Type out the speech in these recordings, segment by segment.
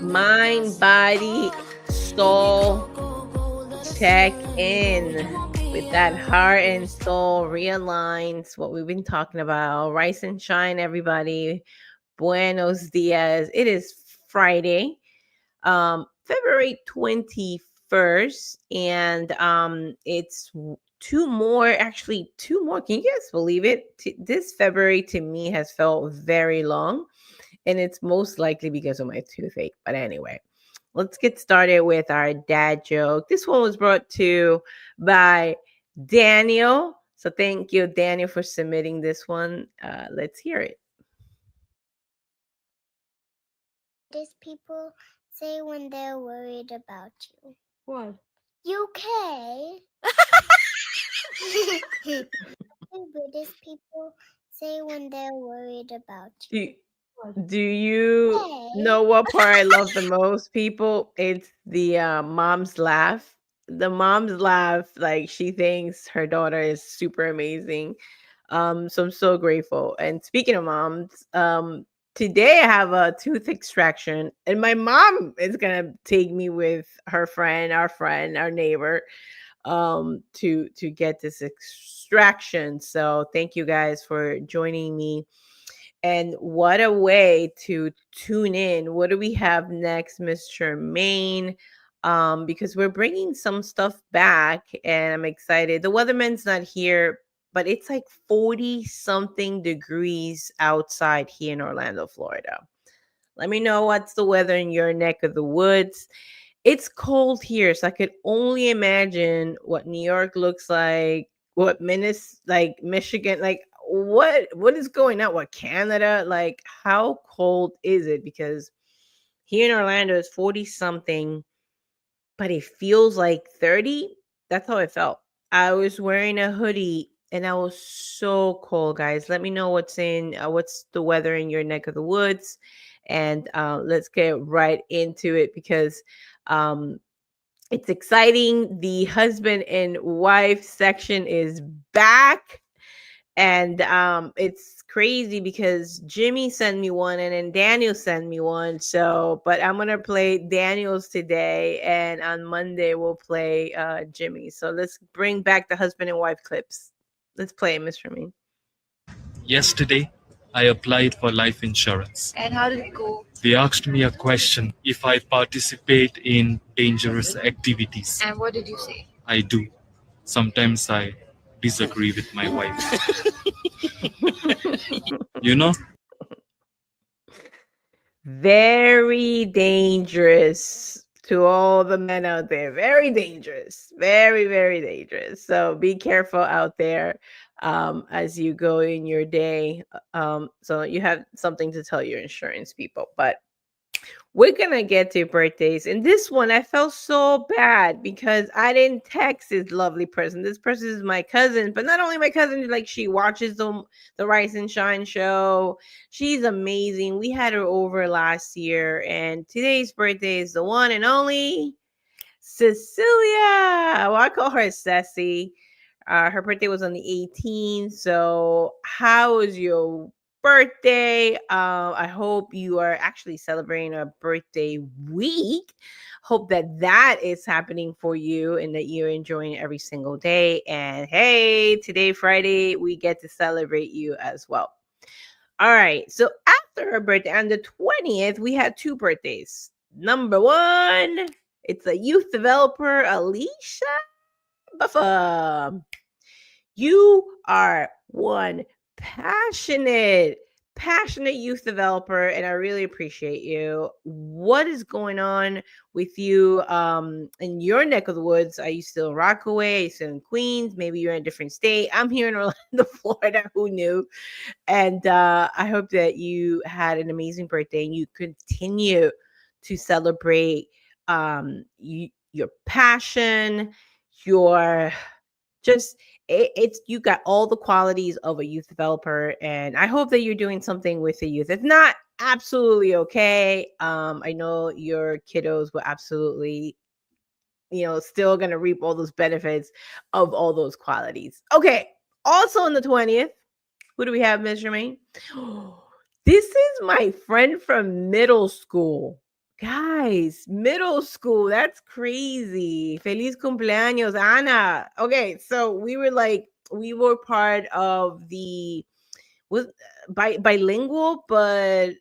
Mind, body, soul, check in with that heart and soul realigns what we've been talking about. Rise and shine, everybody. Buenos dias. It is Friday, February 21st, and it's two more. Can you guys believe it? This February to me has felt very long, and it's most likely because of my toothache. But anyway, let's get started with our dad joke. This one was brought to by Daniel. So thank you, Daniel, for submitting this one. Let's hear it. What does people say when they're worried about you? What? You okay? What does people say when they're worried about you? Do you Okay. know what part I love the most, people? It's the mom's laugh. The mom's laugh, like she thinks her daughter is super amazing. So I'm so grateful. And speaking of moms, today I have a tooth extraction, and my mom is gonna take me with her friend, our neighbor, to get this extraction. So thank you guys for joining me. And what a way to tune in. What do we have next, Mr. Maine? Because we're bringing some stuff back, and I'm excited. The weatherman's not here, but it's like 40 something degrees outside here in Orlando, Florida. Let me know what's the weather in your neck of the woods. It's cold here, so I could only imagine what New York looks like, like Michigan, like what is going on? What Canada? Like how cold is it? Because here in Orlando it's 40 something, but it feels like 30. That's how it felt. I was wearing a hoodie and I was so cold, guys. Let me know what's the weather in your neck of the woods, and let's get right into it because um it's exciting. The husband and wife section is back. And it's crazy because Jimmy sent me one and then Daniel sent me one. So, but I'm gonna play Daniel's today, and on Monday we'll play Jimmy. So let's bring back the husband and wife clips. Let's play it, Mr. Me. Yesterday, I applied for life insurance. And how did it go? They asked me a question if I participate in dangerous activities. And what did you say? I do. Sometimes I disagree with my wife. You know, Very dangerous to all the men out there. Very dangerous. Very, very dangerous. So be careful out there as you go in your day. So you have something to tell your insurance people. But we're gonna get to birthdays. And this one, I felt so bad because I didn't text this lovely person. This person is my cousin, but not only my cousin, like she watches the Rise and Shine show. She's amazing. We had her over last year, and today's birthday is the one and only Cecilia. Well, I call her Ceci. Her birthday was on the 18th. So, how was your birthday? I hope you are actually celebrating a birthday week. Hope that is happening for you and that you're enjoying every single day. And hey, today, Friday, we get to celebrate you as well. All right. So, after her birthday on the 20th, we had two birthdays. Number one, it's a youth developer, Alicia Buffa. You are one passionate youth developer, and I really appreciate you. What is going on with you in your neck of the woods? Are you still in Rockaway? Are you still in Queens? Maybe you're in a different state. I'm here in Orlando, Florida. Who knew? And I hope that you had an amazing birthday and you continue to celebrate your passion, your just it's you got all the qualities of a youth developer, and I hope that you're doing something with the youth. If not, absolutely okay. I know your kiddos will absolutely, still gonna reap all those benefits of all those qualities. Okay. Also on the 20th, who do we have, Ms. Jermaine? This is my friend from middle school. Guys, middle school. That's crazy. Feliz cumpleaños, Ana. Okay, so we were part of the was bilingual, but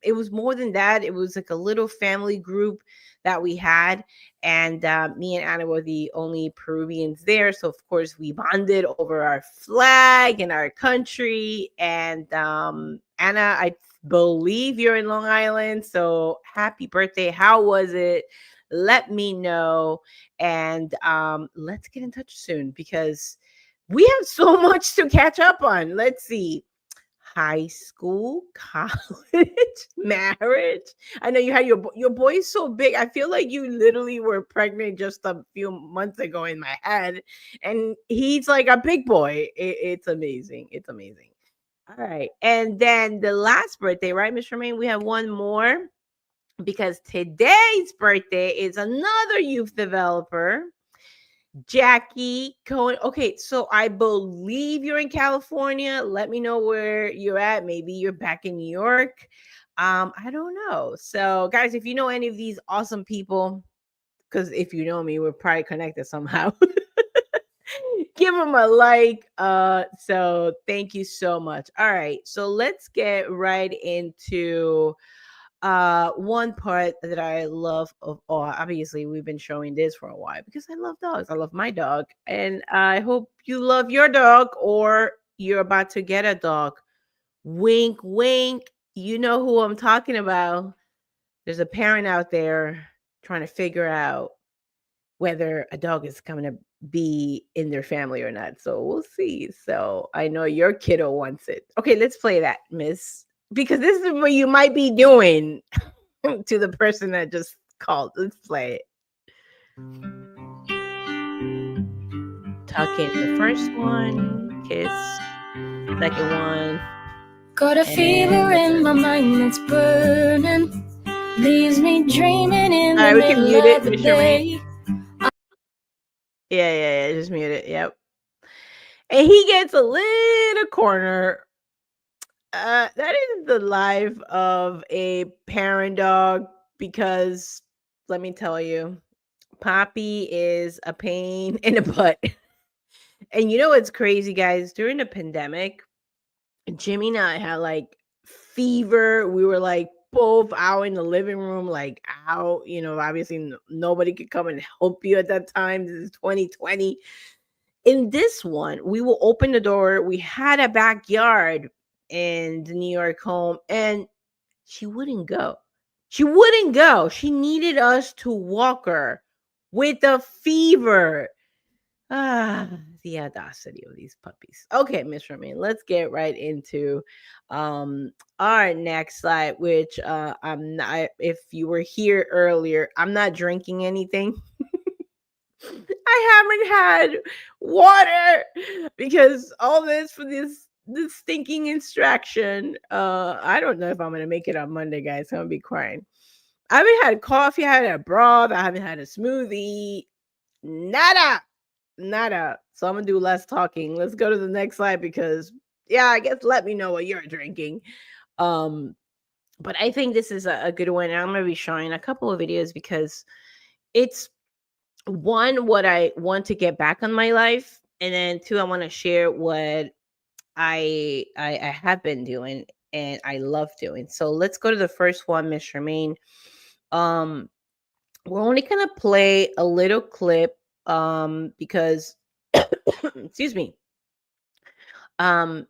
it was more than that. It was like a little family group that we had, and me and Anna were the only Peruvians there, so of course we bonded over our flag and our country. And Anna, I believe you're in Long Island, so happy birthday. How was it? Let me know, and let's get in touch soon because we have so much to catch up on. Let's see. High school, college, marriage. I know you had your boy's so big. I feel like you literally were pregnant just a few months ago in my head, and he's like a big boy. It's amazing. It's amazing. All right, and then the last birthday, right, Miss Romaine? We have one more because today's birthday is another youth developer, Jackie Cohen. Okay, so I believe you're in California. Let me know where you're at. Maybe you're back in New York. I don't know. So, guys, if you know any of these awesome people, because if you know me, we're probably connected somehow. Give them a like. So thank you so much. All right, so let's get right into one part that I love of all. Obviously we've been showing this for a while because I love dogs. I love my dog, and I hope you love your dog or you're about to get a dog. Wink wink, you know who I'm talking about. There's a parent out there trying to figure out whether a dog is coming to be in their family or not. So we'll see. So I know your kiddo wants it. Okay, let's play that, miss, because this is what you might be doing to the person that just called. Let's play it. Tuck in the first one, kiss, second one. Got a fever in my mind that's burning, leaves me dreaming in All the right, we can middle mute of it, the Miss Charmaine. day. Yeah, just mute it. Yep. And he gets a little corner. That is the life of a parent dog because let me tell you, Poppy is a pain in the butt. And you know what's crazy, guys? During the pandemic, Jimmy and I had like fever. We were like both out in the living room, like out. Obviously, nobody could come and help you at that time. This is 2020. In this one, we will open the door. We had a backyard in the New York home, and she wouldn't go. She wouldn't go. She needed us to walk her with a fever. Ah, the audacity of these puppies. Okay, Miss Romaine, let's get right into our next slide, which I'm not, if you were here earlier, I'm not drinking anything. I haven't had water because all this for this stinking extraction. I don't know if I'm gonna make it on Monday, guys. I'm gonna be crying. I haven't had coffee, I haven't had a broth, I haven't had a smoothie. Nada. Nada. So I'm gonna do less talking. Let's go to the next slide because yeah, I guess let me know what you're drinking. Um, but I think this is a good one. I'm gonna be showing a couple of videos because it's one, what I want to get back on my life, and then two, I want to share what I have been doing and I love doing. So let's go to the first one, Miss Charmaine. Um, we're only gonna play a little clip because excuse me. Um,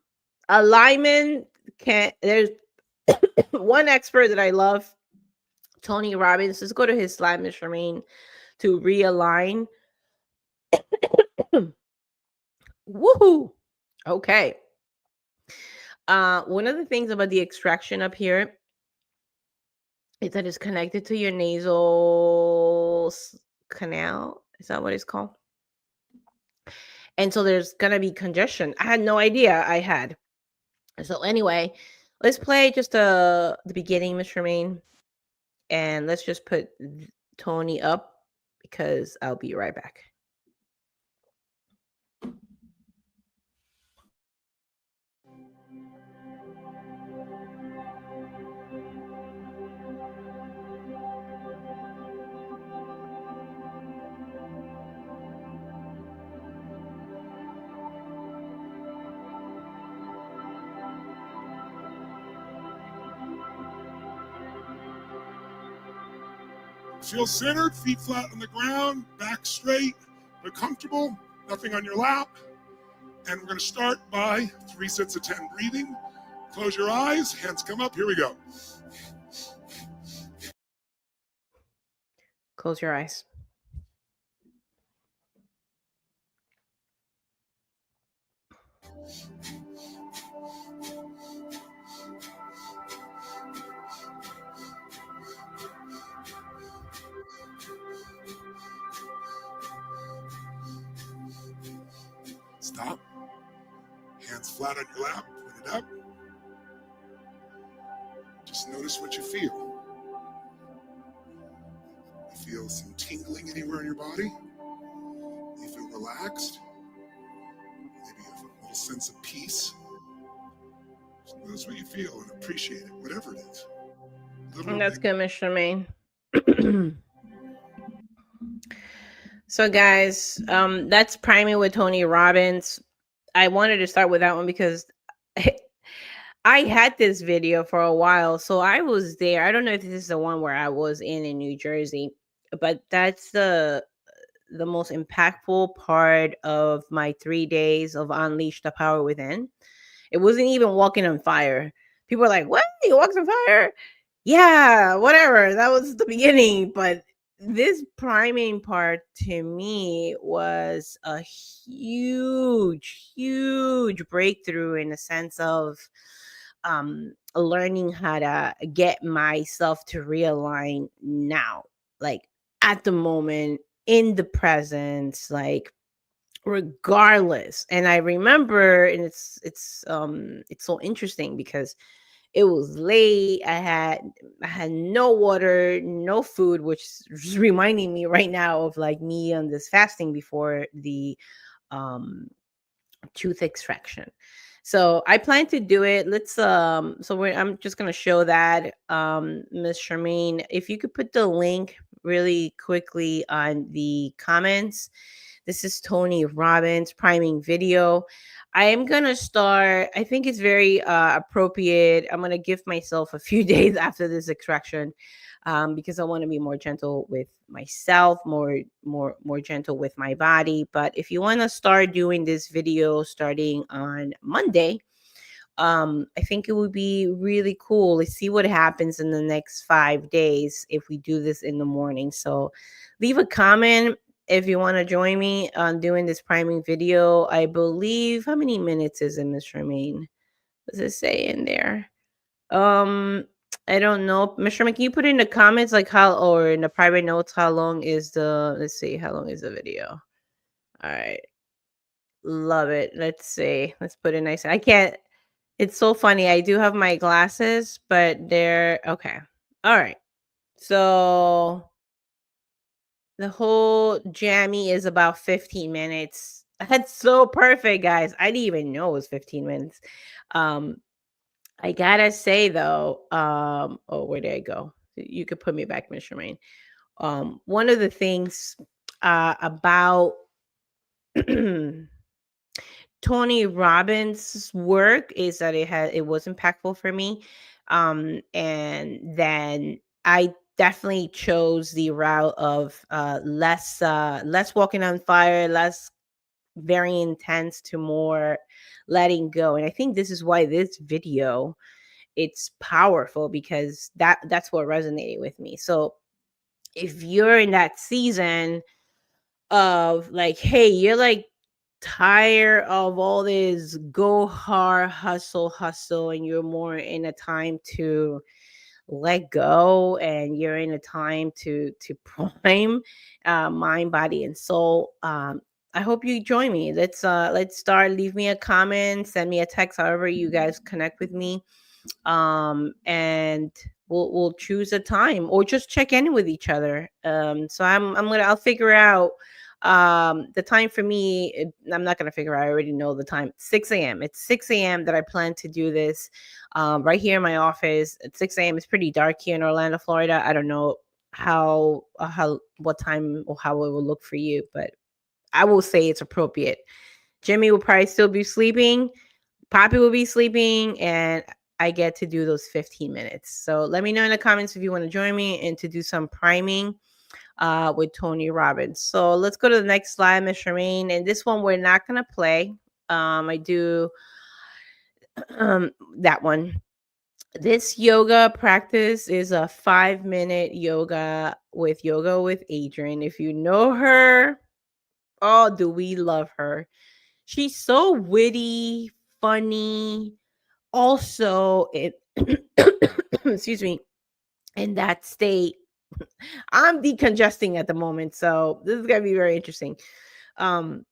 alignment can there's one expert that I love, Tony Robbins. Let's go to his slide, Miss Charmaine, to realign. Woohoo! Okay. One of the things about the extraction up here is that it's connected to your nasal canal. Is that what it's called? And so there's gonna be congestion. I had no idea I had. So anyway, let's play just the beginning, Miss Tremaine, and let's just put Tony up because I'll be right back. Feel centered, feet flat on the ground, back straight, but comfortable, nothing on your lap. And we're going to start by 3 sets of 10 breathing. Close your eyes, hands come up, here we go. Close your eyes. Stop. Hands flat on your lap, point it up. Just notice what you feel. You feel some tingling anywhere in your body? You feel relaxed? Maybe you have a little sense of peace? Just notice what you feel and appreciate it, whatever it is. That's good, Mr. Main. So guys, that's Priming with Tony Robbins. I wanted to start with that one because I had this video for a while. So I was there. I don't know if this is the one where I was in New Jersey, but that's the most impactful part of my 3 days of Unleash the Power Within. It wasn't even walking on fire. People are like, what? You walked on fire? Yeah, whatever. That was the beginning. But this priming part to me was a huge, huge breakthrough in the sense of learning how to get myself to realign now, like at the moment, in the present, like regardless. And I remember, and it's so interesting because it was late. I had no water, no food, which is reminding me right now of like me on this fasting before the tooth extraction. So I plan to do it. Let's I'm just gonna show that. Miss Charmaine, if you could put the link really quickly on the comments. This is Tony Robbins priming video. I am gonna start. I think it's very appropriate. I'm gonna give myself a few days after this extraction, because I want to be more gentle with myself, more gentle with my body. But if you want to start doing this video starting on Monday, I think it would be really cool. Let's see what happens in the next 5 days if we do this in the morning. So leave a comment if you want to join me on doing this priming video. I believe, how many minutes is it, Miss Charmaine? Does it say in there? I don't know. Mr. Sherman, can you put in the comments like how, or in the private notes, how long is the, let's see, how long is the video? All right. Love it. Let's see. Let's put it nice. I can't, it's so funny. I do have my glasses, but they're okay. All right. So the whole jammy is about 15 minutes. That's so perfect, guys. I didn't even know it was 15 minutes. I gotta say though, oh, where did I go? You could put me back, Miss Charmaine. One of the things about Tony Robbins' work is that it was impactful for me. And then I definitely chose the route of less walking on fire, less very intense to more letting go. And I think this is why this video, it's powerful, because that's what resonated with me. So if you're in that season of like, hey, you're like tired of all this go hard hustle, and you're more in a time to let go, and you're in a time to prime mind, body, and soul. I hope you join me. Let's start. Leave me a comment, send me a text, however you guys connect with me, and we'll choose a time, or just check in with each other. So I'll figure out the time for me. I'm not gonna figure out, I already know the time. 6 a.m. It's 6 a.m. that I plan to do this, right here in my office at 6 a.m. It's pretty dark here in Orlando, Florida. I don't know what time or how it will look for you, but I will say it's appropriate. Jimmy will probably still be sleeping. Poppy will be sleeping, and I get to do those 15 minutes. So let me know in the comments if you want to join me and to do some priming. with Tony Robbins. So let's go to the next slide, Miss Charmaine. And this one we're not gonna play. I do that one. This yoga practice is a 5-minute yoga with Adrian. If you know her, oh, do we love her? She's so witty, funny. Also, it excuse me, in that state. I'm decongesting at the moment, so this is gonna be very interesting. Um,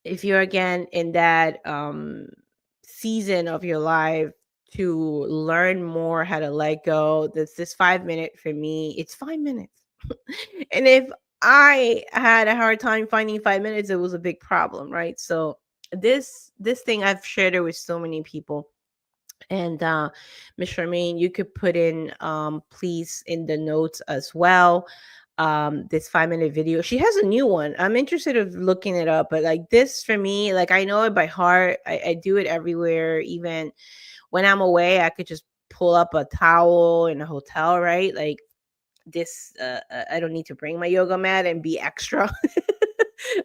if you're again in that season of your life to learn more how to let go, this 5 minute for me, it's 5 minutes. And if I had a hard time finding 5 minutes, it was a big problem, right? So this thing I've shared it with so many people. And Miss Charmaine, you could put in please in the notes as well. This 5-minute video. She has a new one. I'm interested of looking it up, but like this for me, like I know it by heart. I do it everywhere, even when I'm away. I could just pull up a towel in a hotel, right? Like this I don't need to bring my yoga mat and be extra.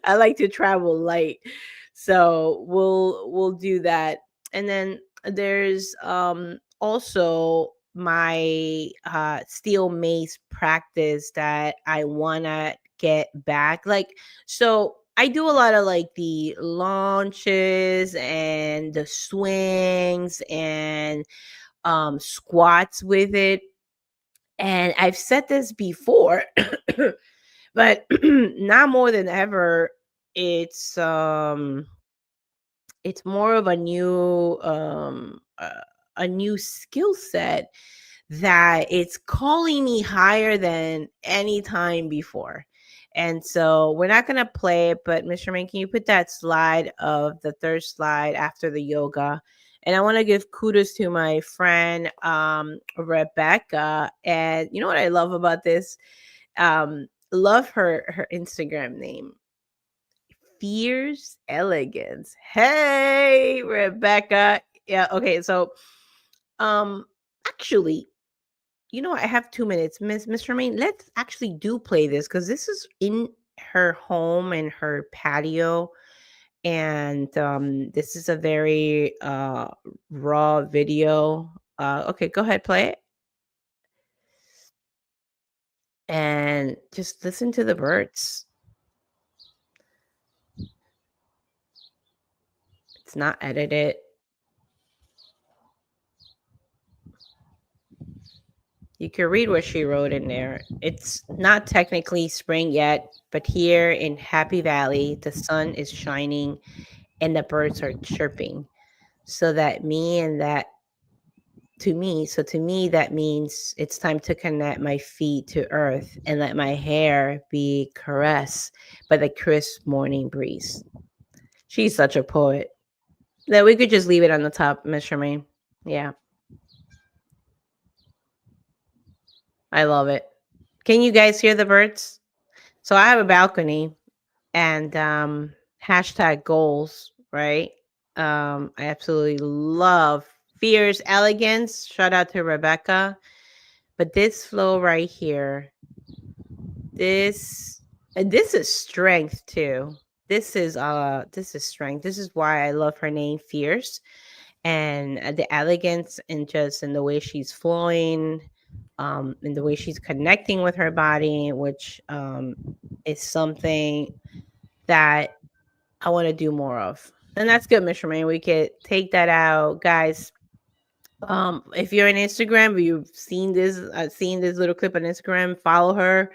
I like to travel light. So we'll do that. And then there's also my steel mace practice that I want to get back. Like, so I do a lot of like the launches and the swings and squats with it. And I've said this before, but now more than ever, it's it's more of a new skill set that it's calling me higher than any time before. And so we're not going to play it, but Mr. Main, can you put that slide of the third slide after the yoga? And I want to give kudos to my friend Rebecca. And you know what I love about this? Love her Instagram name. Fierce Elegance. Hey, Rebecca. Yeah, okay. So actually, you know, I have 2 minutes. Miss Tremaine, let's actually do play this because this is in her home and her patio. And this is a very raw video. Okay, go ahead, play it. And just listen to the birds. It's not edited. You can read what she wrote in there. It's not technically spring yet, but here in Happy Valley, the sun is shining and the birds are chirping. So that me and that to me, that means it's time to connect my feet to earth and let my hair be caressed by the crisp morning breeze. She's such a poet. That we could just leave it on the top, Miss Charmaine. Yeah, I love it. Can you guys hear the birds? So I have a balcony and hashtag goals, right? I absolutely love Fierce Elegance. Shout out to Rebecca. But this flow right here, this is strength too. This is strength. This is why I love her name, Fierce, and the elegance and just in the way she's flowing, in the way she's connecting with her body, which is something that I want to do more of. And that's good, Miss Tremaine. We could take that out, guys. If you're on Instagram, you've seen this little clip on Instagram, follow her.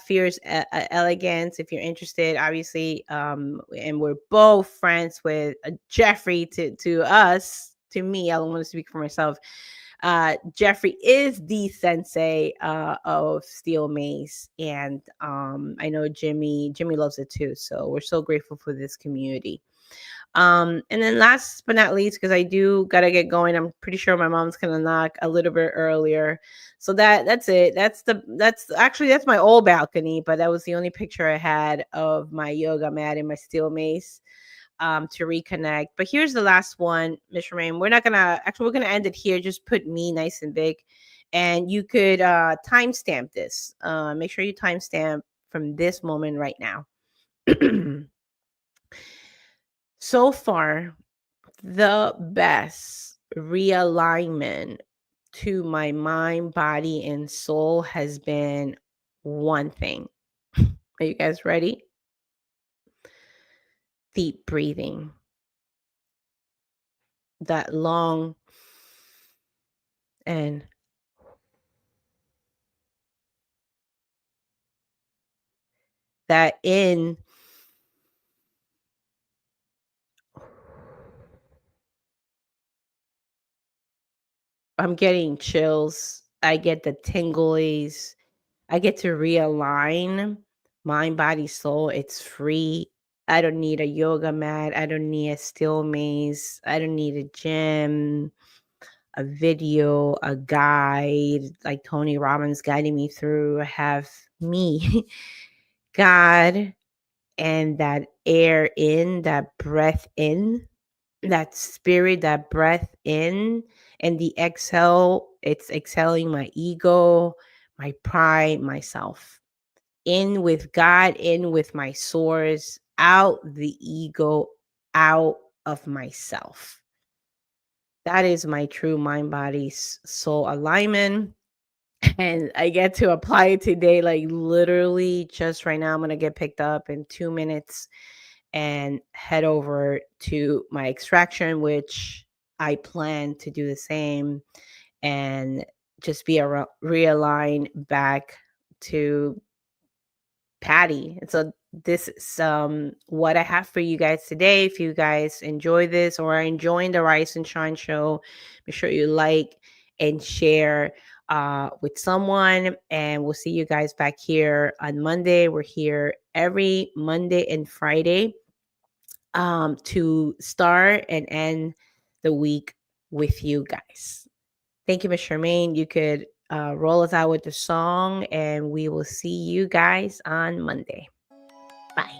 Fierce Elegance, if you're interested, obviously. And we're both friends with Jeffrey. To us, to me, I don't want to speak for myself. Jeffrey is the sensei of steel mace, and I know Jimmy loves it too. So we're so grateful for this community. And then last but not least, because I do gotta get going. I'm pretty sure my mom's gonna knock a little bit earlier. So that's it. That's my old balcony, but that was the only picture I had of my yoga mat and my steel mace to reconnect. But here's the last one, Miss Romaine. We're gonna end it here. Just put me nice and big. And you could timestamp this. Make sure you timestamp from this moment right now. So far, the best realignment to my mind, body, and soul has been one thing. Are you guys ready? Deep breathing. That long and that in. I'm getting chills. I get the tinglies. I get to realign mind, body, soul. It's free. I don't need a yoga mat. I don't need a steel maze. I don't need a gym, a video, a guide like Tony Robbins guiding me through. I have me, God, and that air in, that breath in, that spirit, that breath in, and the exhale, it's exhaling my ego, my pride, myself. In with God, in with my source, out the ego, out of myself. That is my true mind, body, soul alignment. And I get to apply it today, like literally just right now. I'm going to get picked up in 2 minutes and head over to my extraction, which I plan to do the same and just be realigned back to Patty. And so this is what I have for you guys today. If you guys enjoy this or are enjoying the Rise and Shine show, make sure you like and share with someone. And we'll see you guys back here on Monday. We're here every Monday and Friday to start and end the week with you guys. Thank you, Ms. Charmaine. You could roll us out with the song, and we will see you guys on Monday. Bye.